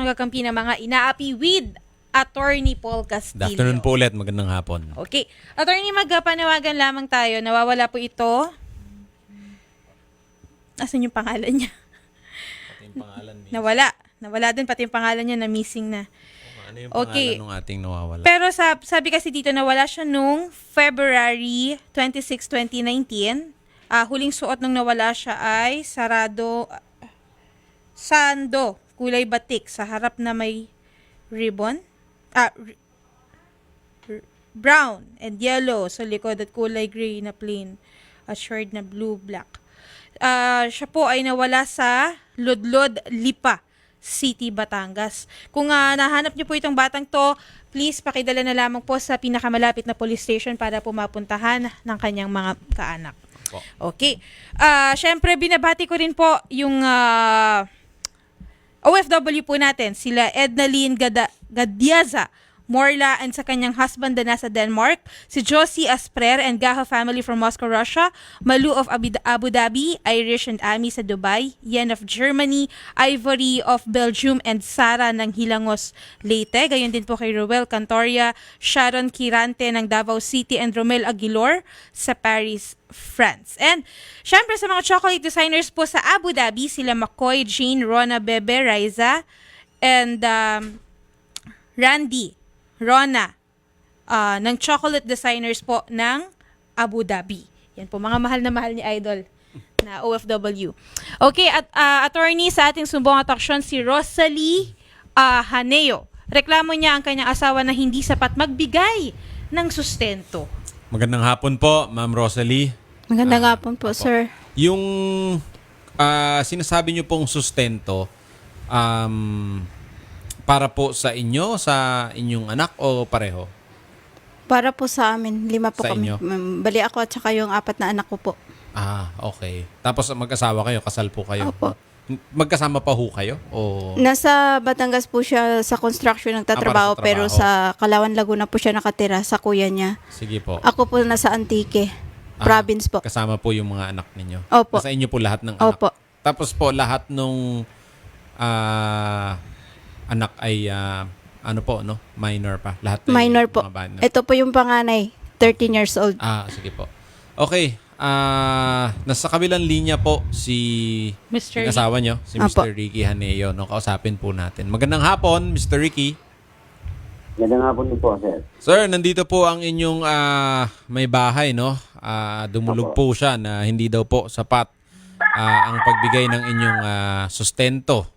ng kakampi ng mga inaapi with Attorney Paul Castillo. Good afternoon po ulit. Magandang hapon. Okay. Attorney, magpanawagan lamang tayo. Nawawala po ito. Asan yung pangalan niya? Pati yung pangalan niya. Nawala din pati yung pangalan niya na missing na. Ano yung Okay. pangalan ng ating nawawala? Pero sabi kasi dito nawala siya nung February 26, 2019. Huling suot nung nawala siya ay sando, kulay batik sa harap na may ribbon. Brown and yellow sa likod at kulay gray na plain short na blue-black. Siya po ay nawala sa Ludlod, Lipa City, Batangas. Kung nahanap niyo po itong batang to, please pakidala na lamang po sa pinakamalapit na police station para po mapuntahan ng kanyang mga kaanak. Okay. Syempre, binabati ko rin po yung OFW po natin, sila Ednaline Gadiaza Morla and sa kanyang husband na nasa Denmark, si Josie Asprer and Gaha family from Moscow, Russia, Malu of Abu Dhabi, Irish and Ami sa Dubai, Yen of Germany, Ivory of Belgium, and Sara ng Hilangos, Leyte. Gayon din po kay Ruel Cantoria, Sharon Kirante ng Davao City, and Romel Aguilor sa Paris, France. And syempre sa mga chocolate designers po sa Abu Dhabi, sila McCoy, Jane, Rona, Bebe, Riza, and Randy, Rona, ng chocolate designers po ng Abu Dhabi. Yan po, mga mahal na mahal ni Idol na OFW. Okay, at attorney sa ating sumbong ataksyon, si Rosalie Haneo. Reklamo niya ang kanyang asawa na hindi sapat magbigay ng sustento. Magandang hapon po, Ma'am Rosalie. Magandang hapon po, sir. Yung sinasabi niyo pong sustento, para po sa inyo, sa inyong anak o pareho? Para po sa amin, 5 po Sa kami. inyo? Bali ako at saka yung 4 na anak ko po. Okay. Tapos mag-asawa kayo, kasal po kayo? Opo. Magkasama pa ho kayo? O... Nasa Batangas po siya sa construction nagtatrabaho, para sa pero trabaho. sa Kalawan, Laguna po siya nakatira sa kuya niya. Sige po. Ako po nasa Antique, province po. Kasama po yung mga anak ninyo? Opo. Sa inyo po lahat ng anak? Opo. Tapos po lahat nung anak ay ano po, no? Minor pa. Lahat ay Minor po. mga minor. Ito po yung panganay, 13 years old. Sige po. Okay. Nasa kabilang linya po si Mr. yung asawa nyo, si Apo. Mr. Ricky Haneo. No? Kausapin po natin. Magandang hapon, Mr. Ricky. Magandang hapon din po, sir. Sir, nandito po ang inyong may bahay, no? Dumulog po siya na hindi daw po sapat ang pagbigay ng inyong sustento.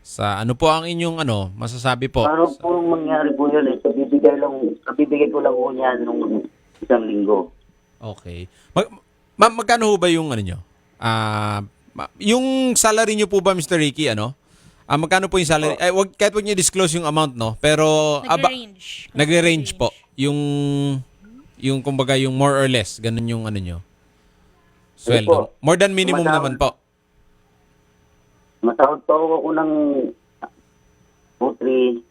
Sa ano po ang inyong masasabi po? Paano po mangyari po yun? Kabibigay ko lang po niyan nung isang linggo. Okay. Ma'am, magkano ho ba yung ano nyo? Yung salary nyo po ba, Mr. Ricky, magkano po yung salary? Kahit wag nyo disclose yung amount, no? Pero, Nagre-range. nagre-range po. Yung kumbaga, yung more or less, ganun yung ano nyo. Sweldo. More than minimum naman po. Masahod po ako ng 2-3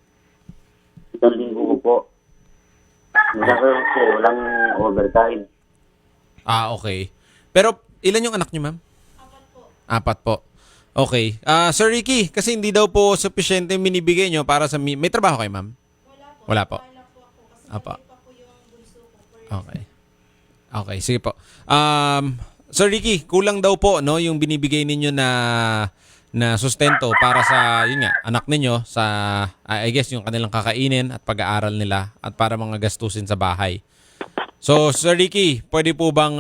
isang linggo po. Masahod po, walang overtime. Okay. Pero, ilan yung anak nyo, ma'am? 4 po. Okay. Sir Ricky, kasi hindi daw po sufficient yung binibigay nyo para sa... May trabaho kayo, ma'am? Wala po. Apa. Okay. Okay, sige po. Sir Ricky, kulang daw po no yung binibigay ninyo na sustento para sa yun nga, anak ninyo sa I guess yung kanilang kakainin at pag-aaral nila at para mga gastusin sa bahay. So, Sir Ricky, pwede po bang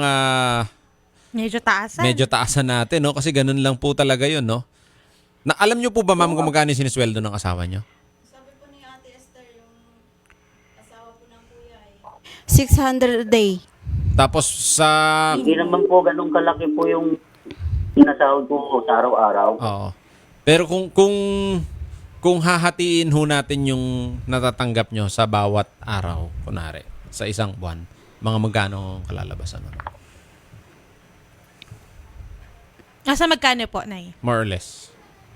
Medyo taasan. medyo taasan natin, no? Kasi ganun lang po talaga yun, no? Alam nyo po ba, ma'am, kung magkano yung sinisweldo ng asawa nyo? 600 a day. Tapos sa... Hindi naman po ganun kalaki po yung sinasahod ko sa araw-araw. Oo. Pero kung hahatiin ho natin yung natatanggap nyo sa bawat araw, kunwari, sa isang buwan, mga magkano kalalabasan nun? Nasa magkano po, Nay? More or less.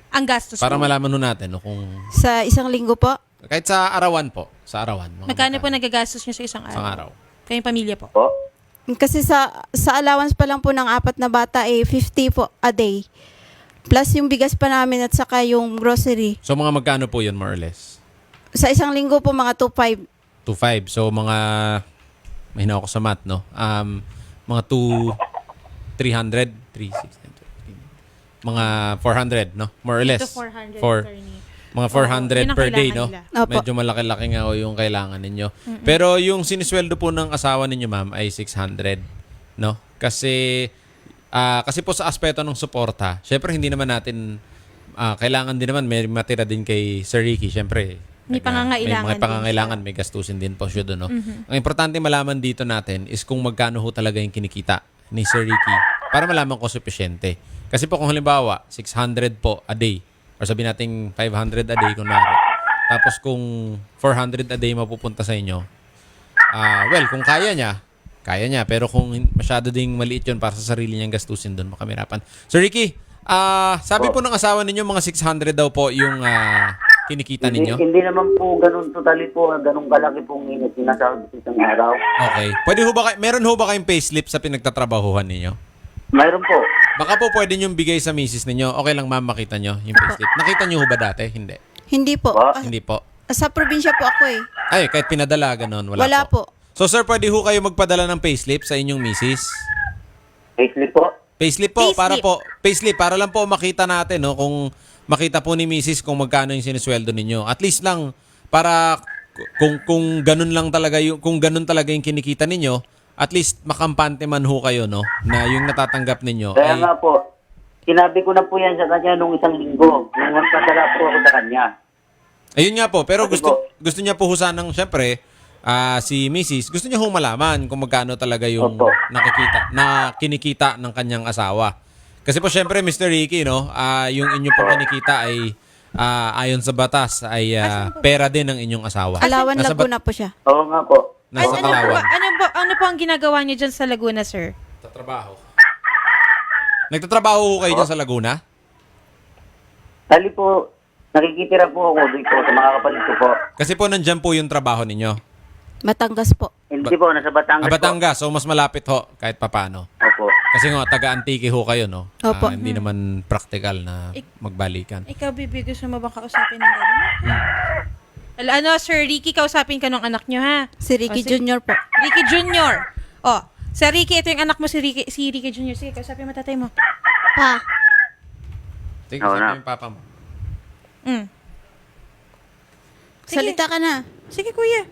Ang gastos Para po. malaman ho natin no, kung... Sa isang linggo po, Kahit sa arawan po. Sa arawan. mga Magkano po magkano? nagagastos nyo sa isang araw? Isang araw. Kayong pamilya po? Po? kasi sa allowance pa lang po ng 4 na bata, 50 po a day. Plus yung bigas pa namin at saka yung grocery. So mga magkano po yun more or less? Sa isang linggo po, mga 2,500. 2.5. So mga, mahina ako sa math, no? Mga 300, 300, mga 400, no? More or less. Ito 400, For, attorney. mga 400 yun ang per day, no? kailangan nila. Opo. Medyo malaki-laki nga o yung kailangan ninyo. Pero yung sinisweldo po ng asawa ninyo, ma'am, ay 600, no? Kasi po sa aspeto ng suporta, syempre hindi naman natin kailangan din naman may matira din kay Sir Ricky, syempre. May pangangailangan may din pangangailangan, may gastusin din po siya doon, no? Ang importante malaman dito natin is kung magkano ho talaga yung kinikita ni Sir Ricky para malaman ko sufficiente. Kasi po kung halimbawa 600 po a day or sabihin natin 500 a day kunwari. Tapos kung 400 a day mapupunta sa inyo, well, kung kaya niya. Pero kung masyado ding maliit yun para sa sarili niyang gastusin doon, makamirapan. Sir Ricky, sabi po ng asawa ninyo mga 600 daw po yung kinikita ninyo? Hindi naman po ganun totally po, ganun kalaki pong sinasahod sa isang araw. Okay. Meron ho ba kayong payslip sa pinagtatrabahuhan ninyo? Mayroon po. Baka po pwede nyo bigay sa misis ninyo. Okay lang ma'am, makita nyo yung payslip. Nakita nyo ho ba dati? Hindi. Hindi po. Po? Hindi po. Sa probinsya po ako eh. Ay, kahit pinadala, ganun. Wala po. So sir, pwede ho kayo magpadala ng payslip sa inyong misis? Payslip po. Payslip po, Payslip. payslip para lang po makita natin, no, kung makita po ni misis kung magkano yung sinisweldo ninyo. At least lang para kung ganun lang talaga kung ganun talaga yung kinikita ninyo, at least makampante man ho kayo, no, na yung natatanggap ninyo Kaya ay nga po, sinabi ko na po yan sa kanya nung isang linggo. Nung nagpadala po ako sa kanya. ayun nga po, pero Kasi gusto niya po sanang syempre si Mrs. gusto niya ho malaman kung magkano talaga yung Opo. kinikita ng kanyang asawa. Kasi po syempre Mr. Ricky, no, yung inyo po kinikita ay ayon sa batas ay pera din ng inyong asawa. Alawan Nasa Laguna po siya. Oo nga po. Nasa Ano Palawan. ano po ang ginagawa niyo dyan sa Laguna, sir? Nagtatrabaho ho kayo dyan sa Laguna? Dali po, nakikitira po ako dito sa mga kapatid ko po. Kasi po nandyan po yung trabaho ninyo. Batangas po. Hindi po, nasa Batangas Batangas, so mas malapit ho kahit papano. po. Opo. Kasi nga, taga-Antique ho kayo, no? Opo. Hindi naman practical na magbalikan. Ikaw, Bibi, gusto mo bang kausapin ng daddy mo? Ano, Sir Ricky, kausapin ka ng anak nyo, ha? Si Ricky sige. Jr. po. Ricky Jr. Oh, Sir Ricky, ito yung anak mo, si Ricky Jr. Sige, kausapin mo tatay mo. Pa. Sige, Oo na. sabi yung papa mo. Sige. Salita ka na. Sige, kuya.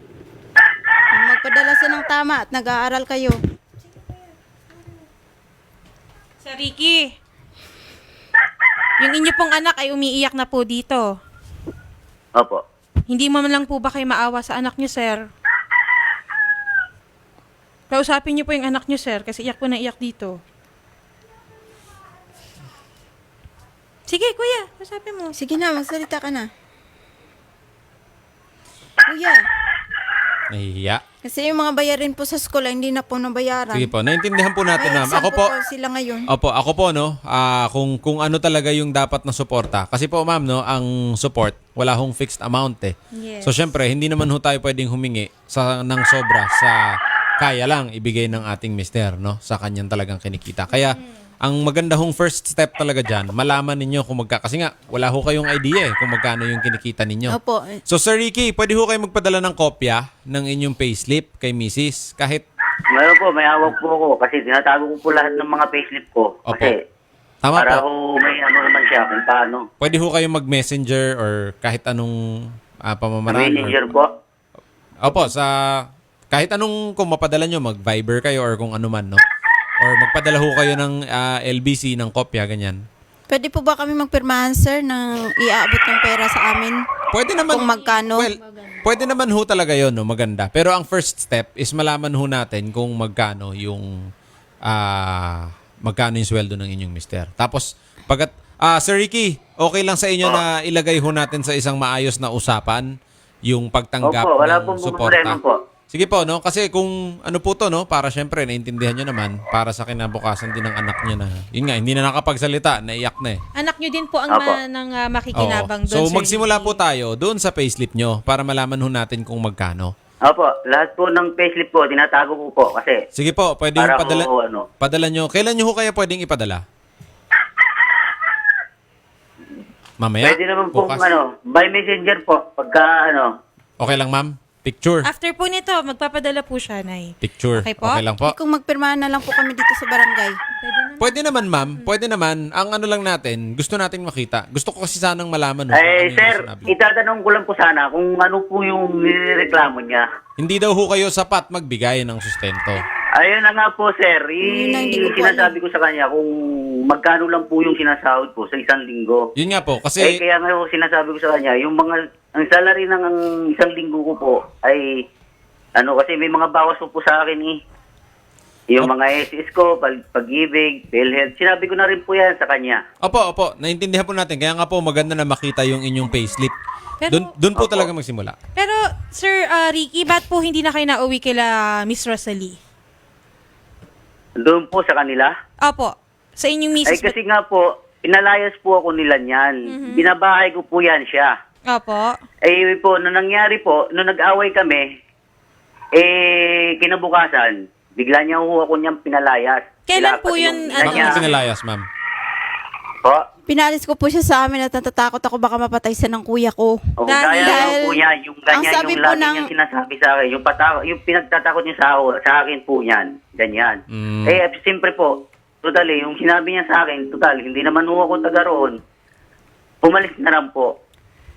Magpadala sa ng tama at nag-aaral kayo. Sir Ricky, yung inyo pong anak ay umiiyak na po dito. Opo. Hindi mo man lang po ba kayo maawa sa anak niyo, sir? Kausapin niyo po yung anak niyo, sir, kasi iyak po na iyak dito. Sige, kuya, kausapin mo. Sige na, magsalita ka na. Kuya, Nahihiya. kasi yung mga bayarin po sa school ay hindi na po nabayaran. Sige po, naintindihan po natin, May ma'am. exam Ako po, sila ngayon. opo, ako po, no, kung ano talaga yung dapat na suporta. Kasi po, ma'am, no, ang support, wala hong fixed amount eh. Yes. So, syempre, hindi naman ho tayo pwedeng humingi ng sobra sa kaya lang ibigay ng ating mister, no, sa kanyang talagang kinikita. Kaya, ang maganda hong first step talaga dyan, malaman ninyo kung kasi nga, wala ho kayong idea kung magkano yung kinikita ninyo. Opo. So, Sir Ricky, pwede ho kayo magpadala ng kopya ng inyong payslip kay Mrs. Kahit, Meron po, may hawak po ako kasi tinatago ko po lahat ng mga payslip ko. Opo. Kasi tama para po, ho may ano naman siya kung paano. pwede ho kayo mag-messenger or kahit anong pamamaraan. Messenger po. Opo, kahit anong kung mapadala nyo, mag-Viber kayo or kung ano man, no? Or magpadala ho kayo ng LBC, ng kopya, ganyan. Pwede po ba kami magpirmahan, sir, ng iaabot ng pera sa amin? Pwede naman. Kung magkano? Well, pwede naman ho talaga yon, no? Maganda. Pero ang first step is malaman ho natin kung magkano yung sweldo ng inyong mister. Tapos, Sir Ricky, okay lang sa inyo na ilagay ho natin sa isang maayos na usapan yung pagtanggap Opo, wala ng pong suporta. problema po. Sige po, no? Kasi kung ano po to, no? Para syempre, naintindihan nyo naman, para sa kinabukasan din ng anak nyo na, yun nga, hindi na nakapagsalita, naiyak na eh. Anak nyo din po ang Apo. makikinabang Oo. doon, So, Sir magsimula Ricky. po tayo doon sa payslip nyo para malaman ho natin kung magkano. Opo, lahat po ng payslip po, tinatago ko po kasi Sige po, pwede yung para padala, po ano. padala nyo. Kailan nyo ho kaya pwedeng ipadala? Mamaya? Pwede naman po Bukas? by messenger po. Pagka Okay lang, ma'am? Picture? After po nito, magpapadala po siya, Nay. Picture. Okay po? Okay lang po. Kung magpirmahan na lang po kami dito sa barangay. Pwede naman, ma'am. Pwede naman. Ang ano lang natin, gusto nating makita. Gusto ko kasi sanang malaman. Kung ano yung sir, sinabi. itatanong ko lang po sana kung ano po yung nireklamo niya. Hindi daw ho kayo sapat magbigay ng sustento. Ayun na nga po, sir. Yun na, hindi ko po Sinasabi ko sa kanya kung magkano lang po yung sinasahod ko sa isang linggo. Yun nga po, kasi... Kaya nga po sinasabi ko sa kanya, ang salary ng isang linggo ko po ay, kasi may mga bawas po sa akin eh. Yung mga SS ko, pag-ibig, PhilHealth, sinabi ko na rin po yan sa kanya. Opo. Naintindihan po natin. Kaya nga po, maganda na makita yung inyong payslip. Pero- Doon po talaga magsimula. Pero, Sir Ricky, ba't po hindi na kayo nauwi kila Miss Rosalie? Doon po sa kanila. Opo. Sa inyong Ay misis. kasi nga po, pinalayas po ako nila niyan. Binabahay ko po yan siya. Opo. Po, nung nangyari po, nung nag-away kami, kinabukasan, bigla niya ako niyang pinalayas. Kailan Sila, po pati yun, yung ina Bakit niya. mo pinalayas, ma'am? Po? Pinalis ko po siya sa amin at natatakot ako baka mapatay siya ng kuya ko. Oh, Dahil- kaya po niya, yung ang ganyan, sabi yung po lagi ng- niyang sinasabi sa akin, yung pinagtatakot niya sa akin po niyan, ganyan. Mm. Siyempre po, totally, yung sinabi niya sa akin, total, hindi naman ho ako taga roon, pumalis na lang po.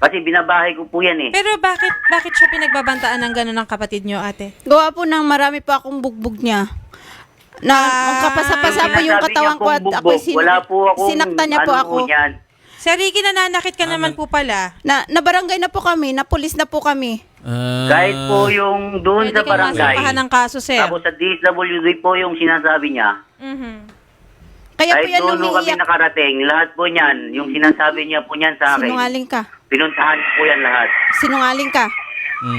Kasi binabahay ko po yan eh. Pero bakit siya pinagbabantaan ng gano'n ng kapatid nyo, ate? Gawa po ng marami pa akong bugbog niya. Na ang kapasa-pasa po yung Sinasabi katawan niya ko at pong ako'y bugbog, wala po akong sinaktan niya po ako. Yan. Sir Ricky, nananakit ka naman po pala. Na barangay na po kami, na pulis na po kami. Kahit po yung doon Pwede sa kang barangay, masampahan ng kaso, sir. tapos sa DSWD po yung sinasabi niya, Mhm. Kaya po kahit yan doon ho kami umiiyak. nakarating, lahat po niyan, yung sinasabi niya po niyan sa akin, Sinungaling ka. pinuntahan po yan lahat. Sinungaling ka.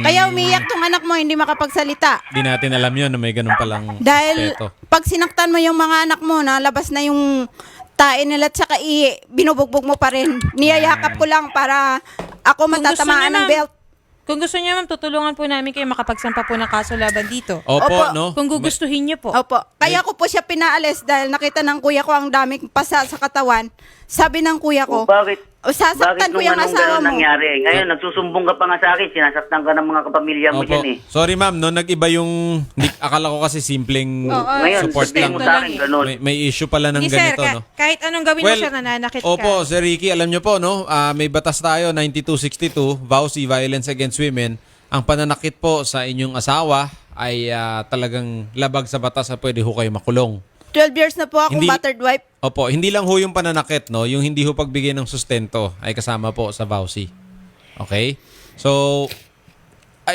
Kaya umiiyak tong anak mo, hindi makapagsalita. Di natin alam yun na may ganun palang Dahil aspeto. pag sinaktan mo yung mga anak mo, nalabas na yung tae nila at saka binubugbog mo pa rin. Niyayakap ko lang para ako Kung gusto matatamaan niyo, ng ma'am, belt. Kung gusto niyo, ma'am, tutulungan po namin kayo makapagsampa po ng kaso laban dito. Opo, Opo. no? Kung gugustuhin niyo po. Opo. Kaya ko po siya pinaalis dahil nakita ng kuya ko ang daming pasa sa katawan. Sabi ng kuya ko, Bakit? sasaktan ko Bakit yung nung asawa ganun mo. nangyari? Ngayon, nagsusumbong ka pa nga sa akin, sinasaktan ka ng mga kapamilya mo Opo. dyan eh. Sorry, ma'am, no? Nag-iba yung... Akala ko kasi simpleng Oo, Ngayon, support sabihin lang. mo sa akin, ganun. May issue pala ng Hindi, sir, ganito, no? kahit anong gawin mo, sir, nananakit ka. opo, Sir Ricky, alam nyo po, no? May batas tayo, 9262, VAUSI, Violence Against Women. Ang pananakit po sa inyong asawa ay talagang labag sa batas na pwede ho kayo makulong. 12 years na po akong Hindi- battered wife. Opo, hindi lang ho yung pananakit, no? Yung hindi ho pagbigay ng sustento ay kasama po sa VAUSI. Okay? So,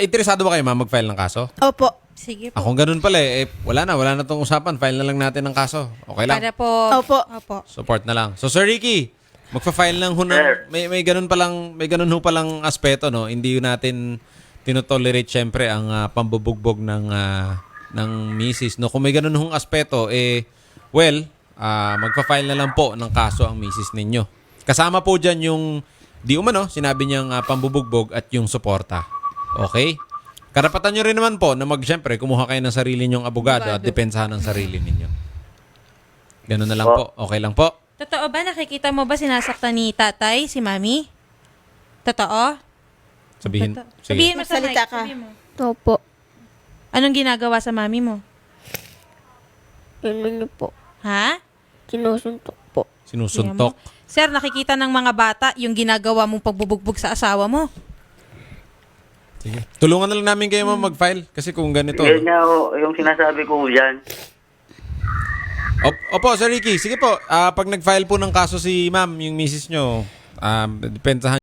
interesado ba kayo, ma'am, mag-file ng kaso? Opo. Sige po. Kung ganun pala, wala na tong usapan. File na lang natin ng kaso. Okay lang? Para po. Opo. Opo. Support na lang. So, Sir Ricky, magfa-file lang ho ng, Sir. may ganun ho palang aspeto, no? Hindi natin tinotolerate syempre ang pambubugbog ng misis, no? Kung may ganun hong aspeto, magfa-file na lang po ng kaso ang misis ninyo. Kasama po dyan yung, di umano, sinabi niyang pambubugbog at yung suporta. Okay? Karapatan nyo rin naman po na syempre, kumuha kayo ng sarili nyong abogado at depensahan ang sarili ninyo. Ganun na lang po. Okay lang po. Totoo ba? Nakikita mo ba sinasaktan ni tatay, si mami? Totoo? Sabihin. Totoo. Sige. Sabihin mo sa Magsalita mic. ka. Sabihin mo. Opo. Anong ginagawa sa mami mo? Yun niyo po. Ha? Sinusuntok po. Sinusuntok. Sir, nakikita ng mga bata yung ginagawa mong pagbubugbog sa asawa mo. Sige. Tulungan na lang namin kayo mag-file kasi kung ganito. Yan nga ho, yung sinasabi ko dyan. Opo, Sir Ricky. Sige po. Pag nag-file po ng kaso si ma'am, yung misis nyo, depensahan